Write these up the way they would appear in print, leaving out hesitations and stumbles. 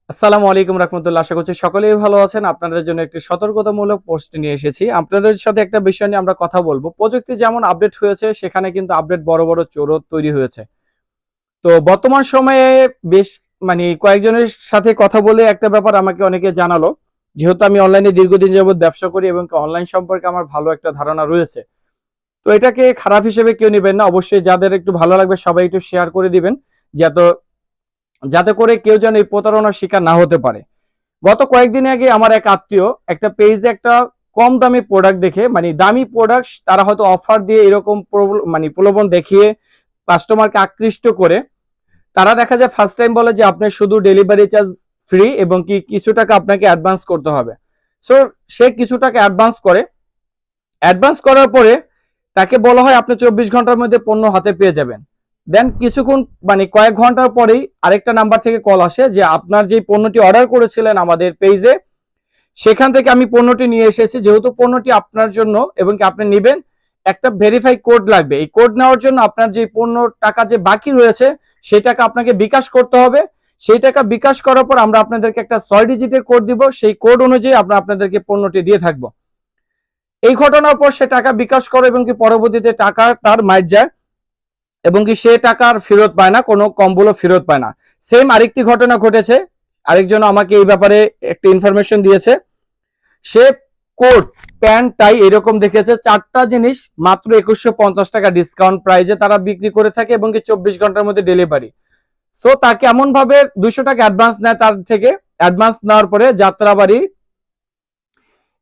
আসসালামু আলাইকুম রাহমাতুল্লাহ। আশা করছি সকলেই ভালো আছেন। আপনাদের জন্য একটি সতর্কতামূলক পোস্ট নিয়ে এসেছি। আপনাদের সাথে একটা বিষয় নিয়ে আমরা কথা বলবো। প্রযুক্তি যেমন আপডেট হয়েছে, সেখানে কিন্তু আপডেট বড় বড় চোরও তৈরি হয়েছে। তো বর্তমান সময়ে বেশ কয়েকজনের সাথে কথা বলে একটা ব্যাপার আমাকে অনেকে জানালো। যেহেতু আমি অনলাইনে দীর্ঘদিন যাবত ব্যবসা করি এবং অনলাইন সম্পর্কে আমার ভালো একটা ধারণা রয়েছে। তো এটাকে খারাপ হিসেবে কেউ নেবেন না। অবশ্যই যাদের একটু ভালো লাগবে সবাই একটু শেয়ার করে দিবেন। যাতে যাতে করে কেউ যেন এই প্রতারণার শিকার না হতে পারে। গত কয়েকদিন আগে আমার এক আত্মীয় একটা পেজে একটা কম দামি প্রোডাক্ট দেখে, দামি প্রোডাক্ট তারা হয়তো অফার দিয়ে এরকম প্রলোভন দেখিয়ে কাস্টমারকে আকৃষ্ট করে তারা দেখা যায় ফার্স্ট টাইম বলে যে আপনি শুধু ডেলিভারি চার্জ ফ্রি এবং কি কিছু টাকা আপনাকে অ্যাডভান্স করতে হবে। সো সে কিছু টাকা অ্যাডভান্স করে। অ্যাডভান্স করার পরে তাকে বলা হয় আপনি 24 ঘন্টার মধ্যে পণ্য হাতে পেয়ে যাবেন। দেন কিছুক্ষণ কয়েক ঘন্টার পরেই আরেকটা নাম্বার থেকে কল আসে যে আপনার যে পণ্যটি অর্ডার করেছিলেন আমাদের পেজে, সেখান থেকে আমি পণ্যটি নিয়ে এসেছি। যেহেতু পণ্যটি আপনার জন্য এবং কি আপনি নেবেন, একটা ভেরিফাই কোড লাগবে। এই কোড নেওয়ার জন্য আপনার যে পণ্য টাকা যে বাকি রয়েছে সেই টাকা আপনাকে বিকাশ করতে হবে। সেই টাকা বিকাশ করার পর আমরা আপনাদেরকে একটা 6 ডিজিটের কোড দিব। সেই কোড অনুযায়ী আমরা আপনাদেরকে পণ্যটি দিয়ে থাকবো। এই ঘটনার পর সে টাকা বিকাশ করে এবং কি পরবর্তীতে টাকা তার মাইর যায় এবং কি সে টাকার ফেরত পায় না, কোনো কম্বলও ফেরত পায় না। সেম আরেকটি ঘটনা ঘটেছে। আরেকজন আমাকে এই ব্যাপারে একটা ইনফরমেশন দিয়েছে। সে কোট, প্যান্ট, টাই এরকম দেখেছে 4টা জিনিস মাত্র 2150 টাকা ডিসকাউন্ট প্রাইজে তারা বিক্রি করে থাকে এবং কি 24 ঘন্টার মধ্যে ডেলিভারি। সো তাকে এমন ভাবে 200 টাকা অ্যাডভান্স নেয় তার থেকে। অ্যাডভান্স নেওয়ার পরে যাত্রাবাড়ি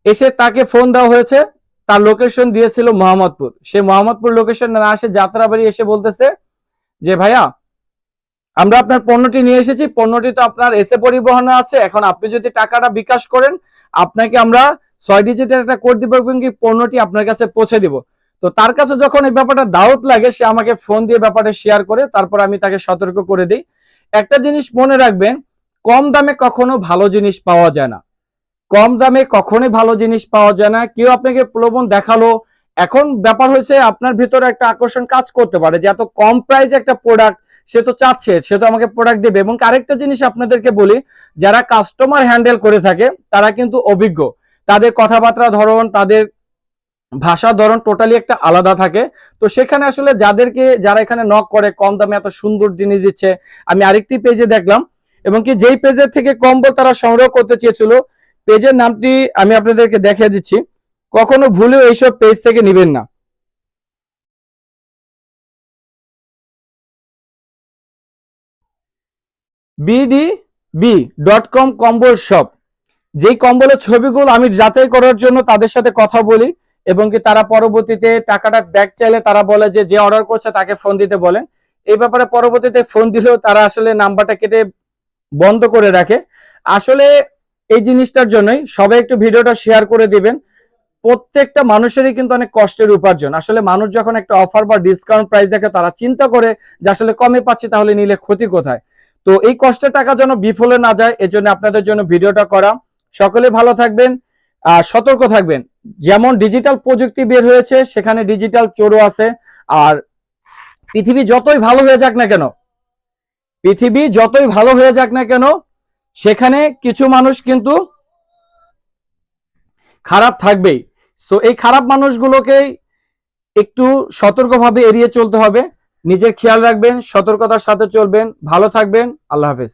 এসে তাকে ফোন দেওয়া হয়েছে। তার লোকেশন দিয়েছিল মোহাম্মদপুর। সে মোহাম্মদপুর লোকেশন না আসে যাত্রাবাড়ি এসে বলতেছে যে ভাইয়া, আমরা আপনার পণ্যটি নিয়ে এসেছি, পণ্যটি তো আপনার এসে পরিবহনে আছে, এখন আপনি যদি টাকাটা বিকাশ করেন আপনাকে আমরা 6 ডিজিটের একটা কোড দিব এবং কি পণ্যটি আপনার কাছে পৌঁছে দিব। তো তার কাছে যখন এই ব্যাপারটা দাউট লাগে সে আমাকে ফোন দিয়ে ব্যাপারটা শেয়ার করে, তারপর আমি তাকে সতর্ক করে দিই। একটা জিনিস মনে রাখবেন, কম দামে কখনো ভালো জিনিস পাওয়া যায় না। কম দামে কখনোই ভালো জিনিস পাওয়া যায় না। কেউ আপনাকে প্রলোভন দেখালো, এখন ব্যাপার হয়েছে আপনার ভিতরে একটা আকর্ষণ কাজ করতে পারে যে এত কম প্রাইসে একটা প্রোডাক্ট সে তো চাচ্ছে, সে তো আমাকে প্রোডাক্ট দেবে। এবং আরেকটা জিনিস আপনাদেরকে বলি, যারা কাস্টমার হ্যান্ডেল করে থাকে তারা কিন্তু অভিজ্ঞ। তাদের কথাবার্তা ধরন, তাদের ভাষার ধরন টোটালি একটা আলাদা থাকে। তো সেখানে আসলে যারা এখানে নক করে কম দামে এত সুন্দর জিনিস দিচ্ছে। আমি আরেকটি পেজে দেখলাম এবং কি যেই পেজের থেকে কম্বল তারা সংগ্রহ করতে চেয়েছিল, পেজের নামটি আমি আপনাদেরকে দেখিয়ে দিচ্ছি। কখনো ভুলেও এইসব পেজ থেকে নেবেন না। bdb.com কম্বল শপ। যেই কম্বলের ছবিগুলো আমি যাচাই করার জন্য তাদের সাথে কথা বলি এবং কি তারা পরবর্তীতে টাকাটা ব্যাক চাইলে তারা বলে যে যে অর্ডার করছে তাকে ফোন দিতে বলেন। এই ব্যাপারে পরবর্তীতে ফোন দিলেও তারা আসলে নাম্বারটা কেটে বন্ধ করে রাখে। আসলে এই জিনিসটার জন্যই সবাই একটু ভিডিওটা শেয়ার করে দিবেন। প্রত্যেকটা মানুষেরই কিন্তু অনেক কষ্টের উপার্জন। আসলে মানুষ যখন একটা অফার বা ডিসকাউন্ট প্রাইস দেখে তারা চিন্তা করে যে আসলে কমে পাচ্ছি, তাহলে নিলে ক্ষতি কোথায়। তো এই কষ্টের টাকা যেন বিফলে না যায় এজন্য আপনাদের জন্য ভিডিওটা করা। সকলে ভালো থাকবেন আর সতর্ক থাকবেন। যেমন ডিজিটাল প্রযুক্তি বের হয়েছে সেখানে ডিজিটাল চোরও আছে। আর পৃথিবী যতই ভালো হয়ে যাক না কেন, পৃথিবী যতই ভালো হয়ে যাক না কেন, সেখানে কিছু মানুষ কিন্তু খারাপ থাকবেই। সো এই খারাপ মানুষগুলোকেই একটু সতর্কভাবে এড়িয়ে চলতে হবে। নিজের খেয়াল রাখবেন, সতর্কতার সাথে চলবেন। ভালো থাকবেন। আল্লাহ হাফেজ।